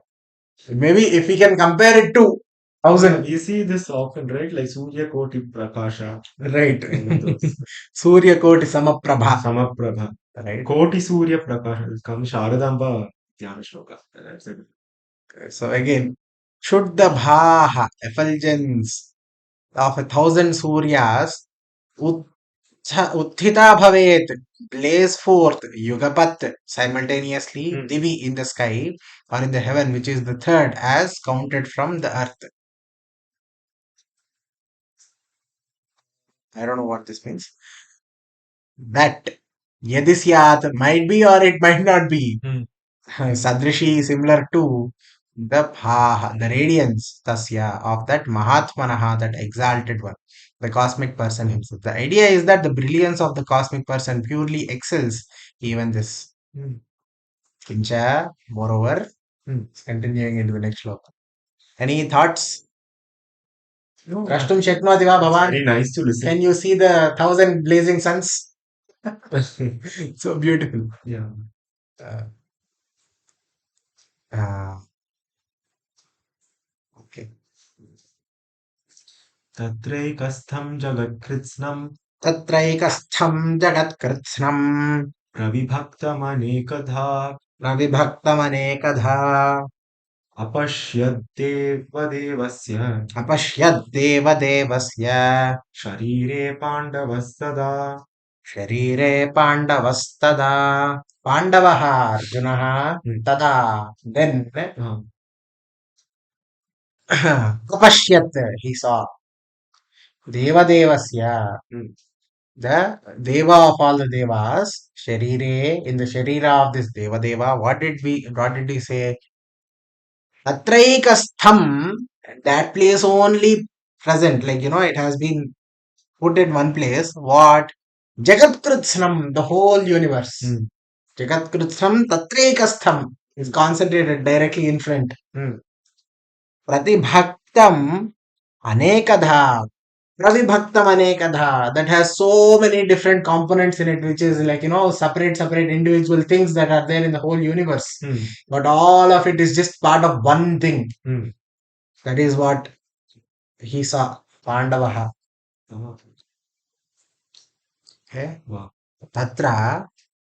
Maybe if we can compare it to Yeah, 1,000. we see this often, right? Like Surya Koti Prakasha. Right. One of those. Surya Koti Samaprabha. Samaprabha. Right. Koti Surya Prakasha. It comes Sharadamba Dhyana Shloka. That's it. So again, Shuddha Bhaha, effulgence of 1,000 Suryas, Uthita Bhavet, blaze forth, Yugapat, simultaneously, Divi in the sky or in the heaven, which is the third as counted from the earth. I don't know what this means. That Yadisyat might be or it might not be. Sadrishi similar to the Bhaha, the radiance, Tasya, of that Mahatmanaha, that exalted one, the cosmic person himself. The idea is that the brilliance of the cosmic person purely excels even this. Kincha, moreover, continuing into the next shloka. Any thoughts? No, Drashtum Shaknoti va it's Bhavan? very nice to listen. Can you see the 1,000 blazing suns? So beautiful. Yeah. Uh, uh, okay. Tatraikastham jagatkritsnam तत्रैकस्थं जगत्कृत्स्नम् pravibhaktamanekadha प्रविभक्तमनेकधा अपश्यद्देवदेवस्य अपश्यद्देवदेवस्य शरीरे पाण्डवस्तदा शरीरे पाण्डवस्तदा पाण्डवः अर्जुनः तदा then अपश्यत् he saw devadevasya the deva of all the devas sharire in the sharira of this devadeva what did he say Tatraikastham, that place only present, like it has been put in one place. What? Jagatkritsnam, the whole universe. Jagatkritsnam Tatraikastham is concentrated directly in front. Pratibhaktam Anekadha. Pravibhaktam Anekadha. That has so many different components in it, which is like, separate individual things that are there in the whole universe. But all of it is just part of one thing. That is what he saw. Pandavaha. Okay. Wow. Tatra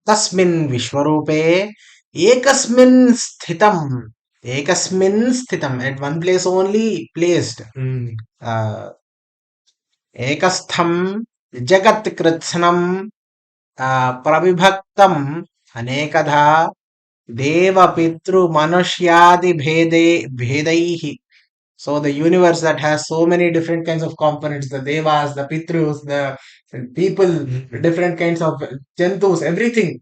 tasmin vishwarupe ekasmin sthitam at one place only placed ekastham jagat kritsnam pravibhaktam anekadha deva pitru manushyadi bhedaihi. So the universe that has so many different kinds of components, the devas, the pitrus, the people, different kinds of jantus, everything,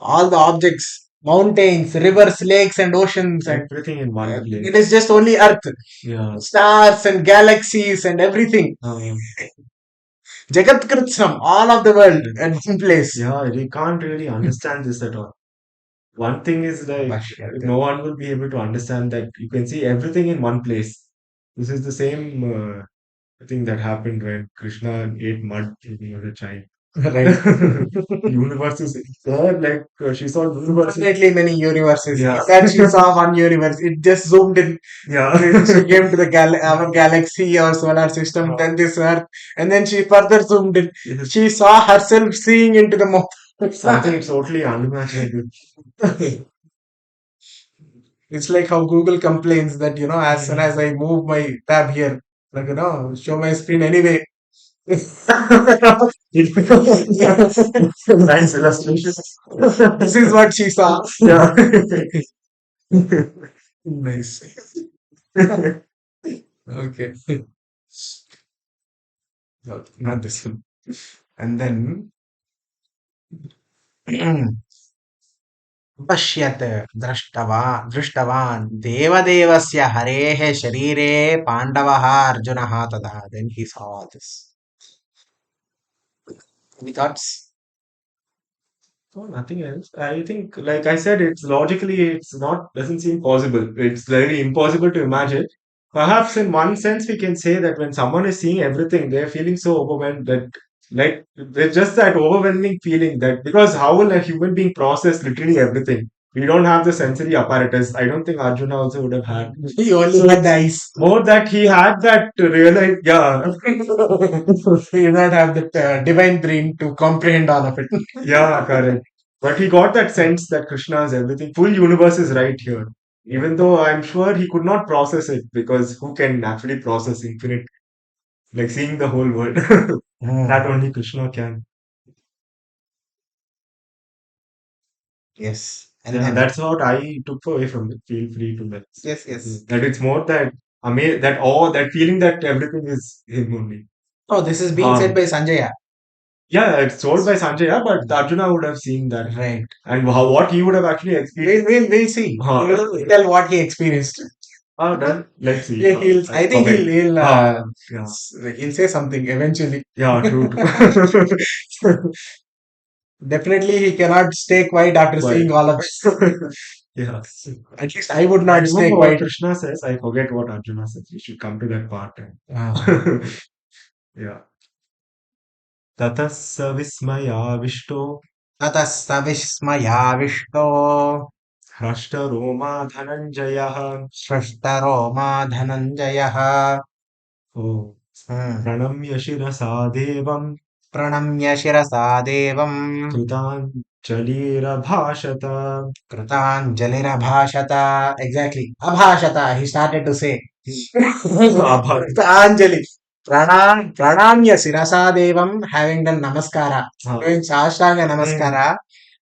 all the objects, mountains, rivers, lakes, and oceans, and Everything in one place. it is just only Earth, Yeah. stars and galaxies and everything. Jagat Kritsam, all of the world at one place. Yeah, we can't really understand this at all. One thing is like no one will be able to understand that you can see everything in one place. This is the same thing that happened when Krishna ate mud when he was a child. Right. Universe is there, like she saw universe. Definitely many universes. Yeah. That she saw one universe. It just zoomed in. Yeah. She came to the our galaxy or solar system, then this Earth, and then she further zoomed in. Yes. She saw herself seeing into the moon. Something totally unimaginable. It's like how Google complains that, as soon as I move my tab here, like, show my screen anyway. Nice illustration. This is what she saw. Yeah. Nice. Okay. No, not this one. And then पश्यत् दृष्टवान् देवदेवस्य हरेः शरीरे पाण्डवः अर्जुनः तदा then he saw all this. Any thoughts? Oh, nothing else. I think, like I said, it's logically, it's not, doesn't seem possible. It's very impossible to imagine. Perhaps in one sense, we can say that when someone is seeing everything, they're feeling so overwhelmed that, like, there's just that overwhelming feeling that, because how will a human being process literally everything? We don't have the sensory apparatus. I don't think Arjuna also would have had. He only So had the it's eyes. more that he had that to realize, yeah, He did not have the divine brain to comprehend all of it. yeah, correct. But he got that sense that Krishna is everything. Full universe is right here. Even though I'm sure he could not process it because who can actually process infinite, like seeing the whole world? That only Krishna can. Yes. And Yeah, then, that's what I took away from it. Feel free to let. yes, yes. That it's more that that awe, that feeling that everything is him only. Oh, this is being said by Sanjaya. Yeah, it's told by Sanjaya, but Arjuna would have seen that. Right. And what he would have actually experienced. We'll see. Huh. He'll tell what he experienced. Then let's see. Yeah, I think forget. he'll Yeah. he'll say something eventually. Yeah, true. True. Definitely, he cannot stay quiet after Quiet. seeing all of it. Yeah. At least I would I not stay remember what quiet. Krishna says. I forget what Arjuna says. We should come to that part. Ah. Yeah. Tatas savismaya ततः स विस्मयाविष्टो hrashtaroma dhananjayah. हृष्टरोमा धनञ्जयः Oh. Hmm. Pranamya shirasa devam प्रणम्य शिरसा देवम् kritanjalirabhashata. कृताञ्जलिरभाषत. Exactly. Abhashata. He started to say. Abha. Kritanjali. Pranamya Sirasa Devam, having done Namaskara, doing Sashtanga Namaskara.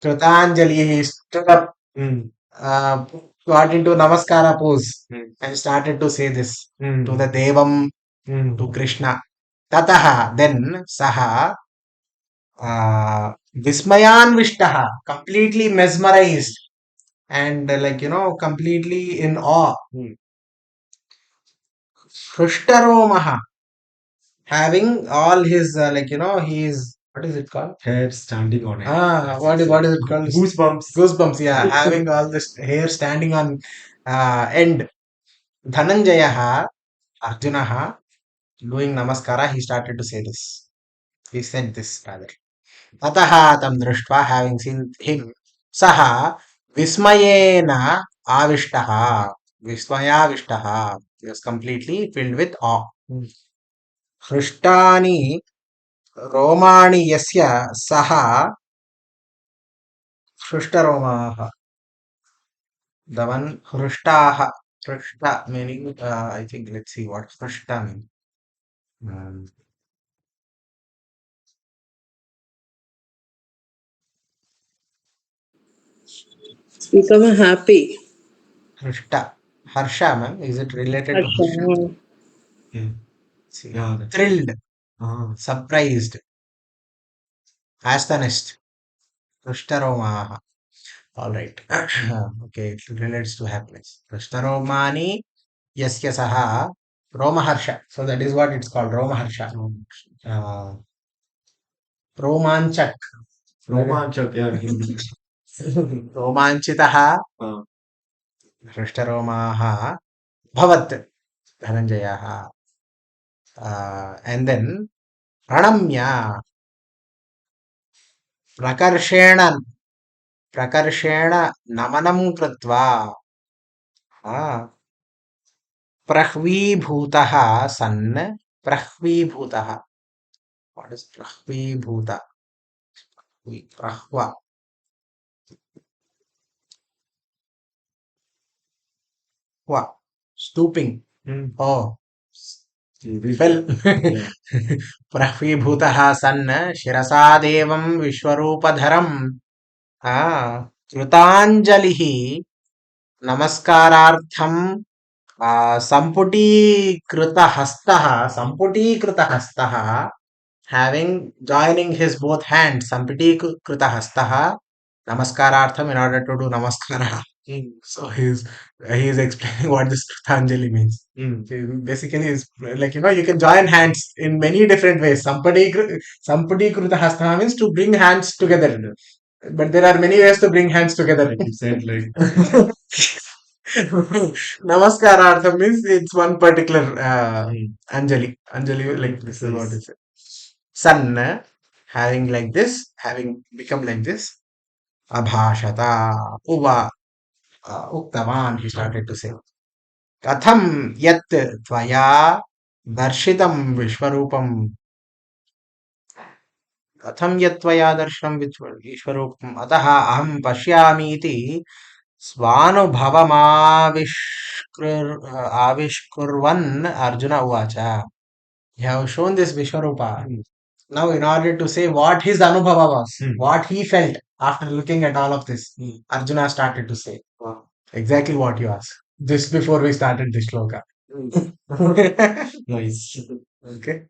Kritanjali, he stood up, got into Namaskara pose and started to say this to the Devam, to Krishna. Tataha, then Saha, Vismayanvishtaha, completely mesmerized and completely in awe. Hrushtaromaha, having all his he is, what is it called? Hair standing on it. What is it called? Goosebumps. Goosebumps, yeah. Having all this hair standing on end. Dhananjayaha, Arjunaha, doing namaskara, he started to say this. He said this rather. Tataha tam društva, having seen him, saha vismayena avishtaha, vismayavishtaha. He was completely filled with awe. हृष्टानि रोमाणि यस्य सः हृष्टरोमाः. The one hrushtaha. Hrushta meaning, I think, let's see what hrushta means. Become happy. Hrushta. Harsha, ma'am. Is it related to Harsha? Harsha. Yeah. See, Yeah. thrilled, Ah. surprised, astonished. Hrushtaromaha. All right. Okay, it relates to happiness. Hrushtaromani yasya saha romaharsha. So that is what it's called, romaharsha. Romanchak. Romanchak, yeah. Hindi. रोमाञ्चितः हृष्टरोमाः भवत् धनञ्जयः. And then प्रणम्य प्रकर्षेण नमनं कृत्वा प्रह्वीभूतः सन् प्रह्वीभूतः. What is प्रह्वीभूत? प्रह्व. Stooping. Oh, fell. प्रह्वीभूतः सन् शिरसा देवं विश्वरूपधरम् कृताञ्जलिः नमस्कारार्थं सम्पुटीकृतहस्तः having joining his both hands सम्पुटीकृतहस्तः namaskaraartham, in order to do namaskara. So he is explaining what this Krutanjali means. Basically, is you can join hands in many different ways. Sampadi Kruta Hastha means to bring hands together. But there are many ways to bring hands together. Like you said, like Namaskara means it's one particular Anjali. Anjali, like this is what it says. Sun having like this, having become like this. Abhashata, Uva, Uktavan, he started to say. Katham yat tvaya darshitam vishwarupam. कथं यत्त्वया दर्शनं ईश्वरूपम् अतः अहं पश्यामीति आविष्कुर्वन् अर्जुन उवाच. You have shown this Vishwarupa. Now, in order to say what his Anubhava was, what he felt after looking at all of this, Arjuna started to say. Wow. Exactly what you asked. Just before we started this shloka. nice. Okay.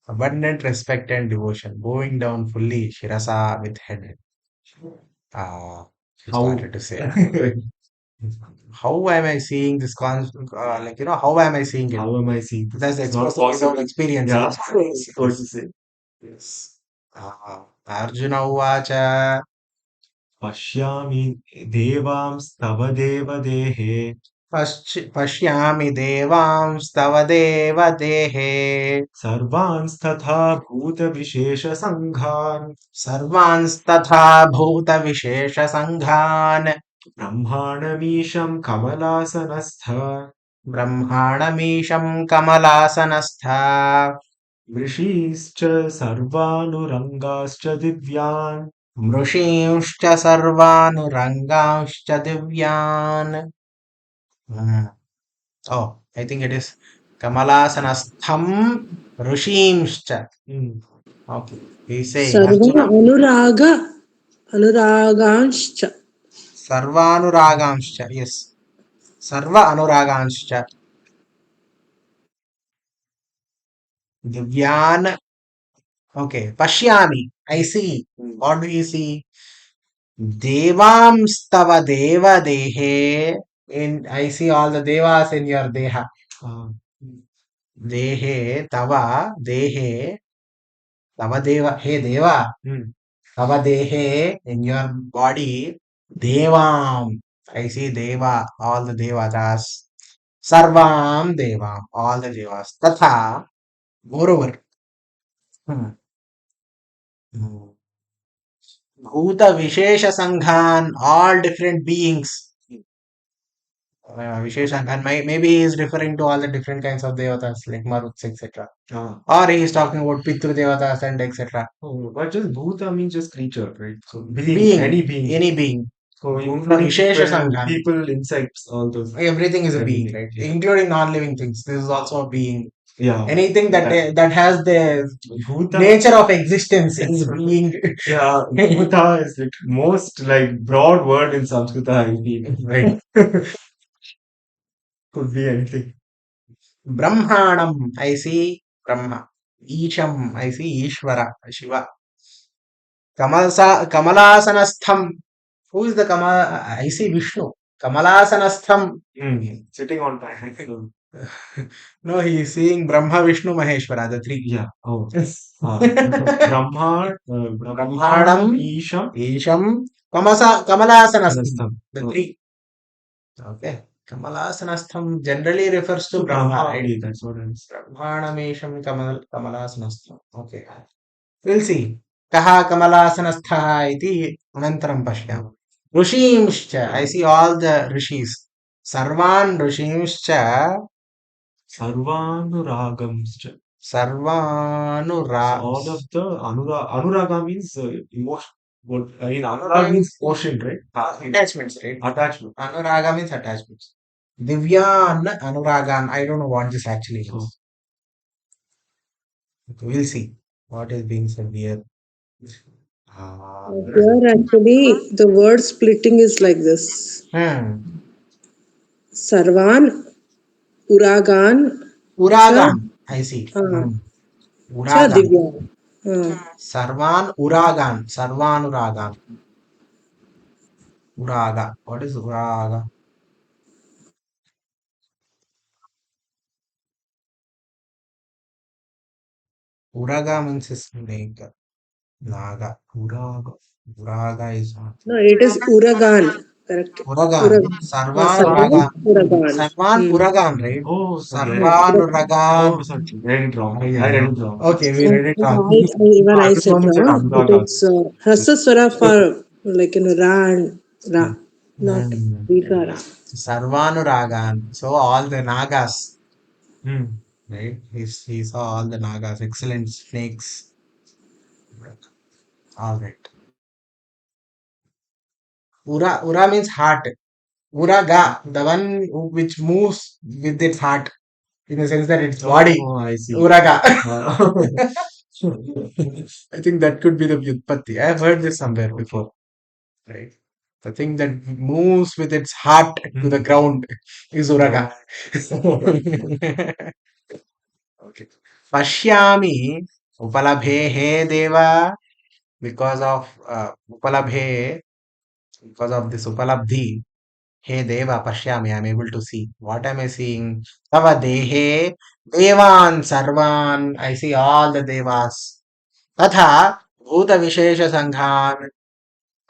Abundant respect and devotion, bowing down fully, Shirasa with head. She started to say, how am I seeing this like, how am I seeing it? How am I seeing this? That's the It's not express without possible. experience. Yeah, that's what you say. Yes. Arjuna Uvacha. Pashyami devanstava devadehe पश्यामि देवांस्तव देवदेहे सर्वांस्तथा भूतविशेषसङ्घान् सर्वांस्तथा भूतविशेषसङ्घान् ब्रह्माणमीशं कमलासनस्थ ब्रह्माणमीशं कमलासनस्थ ऋषीश्च सर्वानुरङ्गाश्च दिव्यान् मृषींश्च सर्वानुरङ्गांश्च दिव्यान्. Oh, I think it is Kamalasanastham Rishimscha. Okay. He's saying Sarva Arjuna. Anuraganscha. Sarvanuragamscha. Yes. Sarva Anuraganscha. Divyan. Okay. Pashyami. I see. What do you see? Devamstava Deva Dehe. I see all the devas in your deha. Dehe, Tava, Dehe, Tava Deva, Hey Deva, Tava Dehe, in your body, Devam. I see Deva, all the Devatas. Sarvam Devam, all the Devas. Tatha, moreover, hmm, hmm, Bhuta Vishesha Sanghan, all different beings. Vishesha, and maybe he is referring to all the different kinds of devatas like Maruts, etc. Or he is talking about Pitru devatas and etc. Oh, but just bhuta means just creature, right? So Being, any being. any being. So Including Vishesha Sangha. people, insects, all those. Everything is a being, Everything, right? yeah. Including non-living things. This is also a being. Yeah. Anything that has the Bhuta, nature of existence is being. yeah, bhuta is like most like broad word in Sanskrit, I feel. Right. Could be anything. Brahmanam, I see Brahma. Isham, I see Ishvara, Shiva. Kamalasanastham. Who is the Kamala? I see Vishnu. Kamalasanastham. Sitting on back. No, he is seeing Brahma, Vishnu, Maheshwara, the three. Yeah. Oh. Brahma, Brahmanam, Isham, Isham, Kamalasanastham. Anastam. The three. Okay. Kamalasanastham generally refers to Brahma, right? That's what I'm saying. Brahmanamesham Kamalasanastham. Okay. We'll see. Kaha Kamalasanasthaha iti anantaram pashyam. Rishimscha. I see all the rishis. Sarvan Rishimscha. Sarvanuragamscha. Sarvanura. So all of the Anuraga means emotion. What in Anuraga means ocean, right? Attachments, right? Attachment. Anuraga means attachments. Divyan Anuragan. I don't know what this actually means. We'll see what is being said here. Here actually the word splitting is like this. Sarvan Uragan Uragan. I see. Cha Uragan. Divyan. Sarvan Uragan. Sarvanuragan. Uraga. What is Uraga? Uraga means snake. Naga. Uraga. Uraga is not No, there. it is Uragan. Correct. Uragan. Uragan. Sarvan Sarvan Uragan. Sarvan. Uragan. Sarvan Hmm. Uragan, right? Oh, sorry. Sarvan Uragan. Uragan. Oh, sorry. Read it wrong. I read it wrong. Okay, we read it wrong. Even I I just said want to check wrong. It is Anuradhas. Hrasaswara for like Ra and Ra, not Hmm. Vigara. Sarvanuragan. So all the Nagas, Hmm. right? He saw all the Nagas. Excellent snakes. All right. Ura means heart. Uraga, the one which moves with its heart, in the sense that its body. Oh, I see. Uraga. Uh, I think that could be the Vyutpatti. I have heard this somewhere okay. before, right? The thing that moves with its heart to the ground is Uraga. Okay. Pashyami upalabhe deva, because of upalabhe, because of this upalabdhi. Hey Deva, Pashyami, I am able to see. What am I seeing? Tava Dehe, Devan Sarvan, I see all the Devas. Tatha, Bhuta Vishesha Sanghan,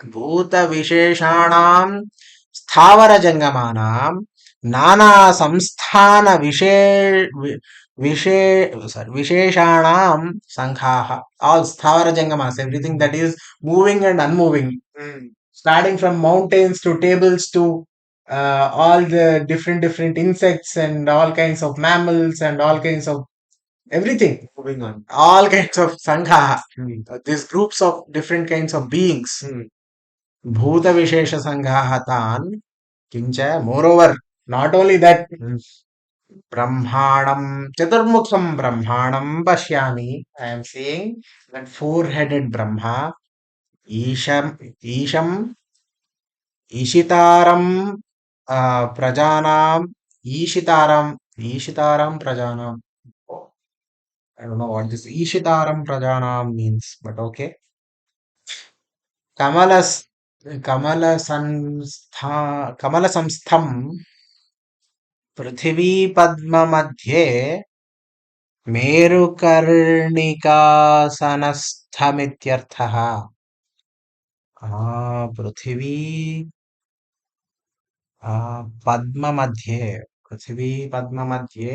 भूतविशेषाणां स्थावरजङ्गमानां विशेषाणां सङ्घाः, all स्थावरजङ्गमास, everything that is moving and unmoving, starting from mountains to tables to all the different insects and all kinds of mammals and all kinds of everything, Moving on. all kinds of sangha, these groups of different kinds of beings. भूतविशेषसङ्घाः तान् किञ्च moreover, not only that, ब्रह्माणं चतुर्मुखं ब्रह्माणं पश्यामि, I am seeing that four headed Brahma, ईशम् ईशम् ईशितारं प्रजानाम्, ईशितारं प्रजानाम्, I don't know what this ईशितारं प्रजानां means, but okay. कमलस् कमलसंस्था कमलसंस्थं पृथिवीपद्ममध्ये मेरुकर्णिकासनस्थमित्यर्थः। पृथिवी पद्ममध्ये, पृथिवीपद्ममध्ये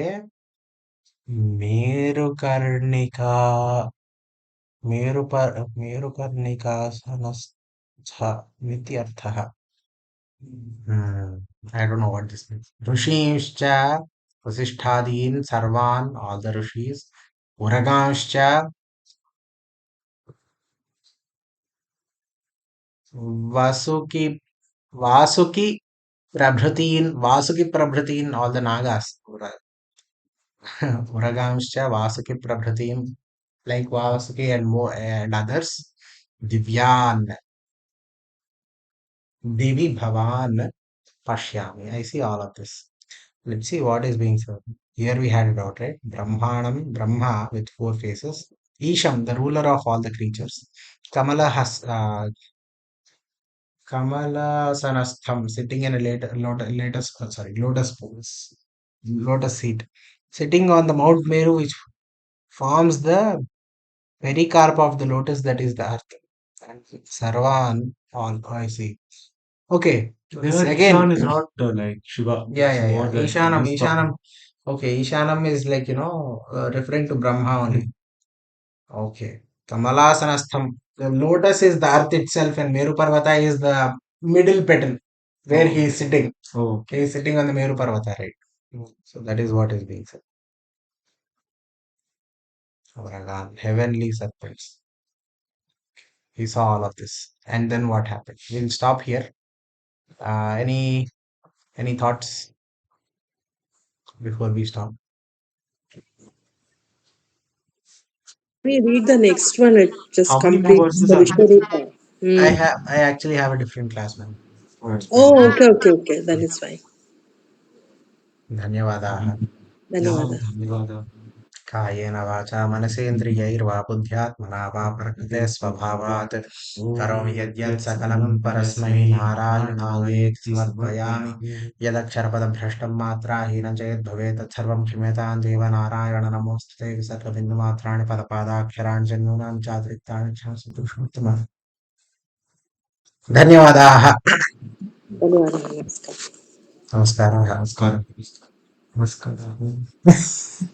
मेरुकर्णिका मेरुकर्णिकासनस्थमित्यर्थः। I don't know what this means. Rishinscha, Vasishtadin, Sarvan, all the rishis. Uraganscha, Vasuki, Vasuki Prabhatin, all the Nagas. Uraganscha, Vasuki Prabhatin, like Vasuki and more and others. Divyan, Devi Bhavan, Pashyami. I see all of this. Let's see what is being said. Here we had it out, right? Brahmanam, Brahma with four faces. Isham, the ruler of all the creatures. Kamala has Kamala Sanastham, sitting in a lotus pose, lotus seat, sitting on the Mount Meru, which forms the pericarp of the lotus, that is the earth. And Sarvan, all I see. Okay, So this here again. Ishan is not like Shiva. Yeah, It's yeah, more yeah. like Ishanam, this Ishanam. Okay, Ishanam is like, referring to Brahma only. Okay. Kamalasanatham. The lotus is the earth itself, and Meru Parvata is the middle petal where he is sitting. Oh, He is sitting on the Meru Parvata, right? So that is what is being said. Varagan, heavenly serpents. He saw all of this. And then what happened? We'll stop here. Any thoughts before we stop? We read the next one. It just how many more completes verses the are there? Vishwarupa. Hmm. I actually have a different class, man. Alright, fine. Oh, okay, okay, okay. Then it's fine. धन्यवादाः. Yeah, Dhanyawada. Dhanyavada. कायेन वाचा मनसेन्द्रियैर्वा बुद्ध्यात्मना वा प्रकृते स्वभावात् करोमि यद्यत् सकलं परस्मै नारायणायेति समर्पयामि। यदक्षरपदभ्रष्टं मात्राहीनं च यद्भवेत् तत्सर्वं क्षम्यतां देव नारायण नमोऽस्तुते। विसर्गबिन्दुमात्राणि पदपादाक्षराणि च न्यूनानि चातिरिक्तानि क्षमस्व पुरुषोत्तम। धन्यवादाः। धन्यवादः, नमस्कारः। नमस्काराः। नमस्कारः। नमस्कारः।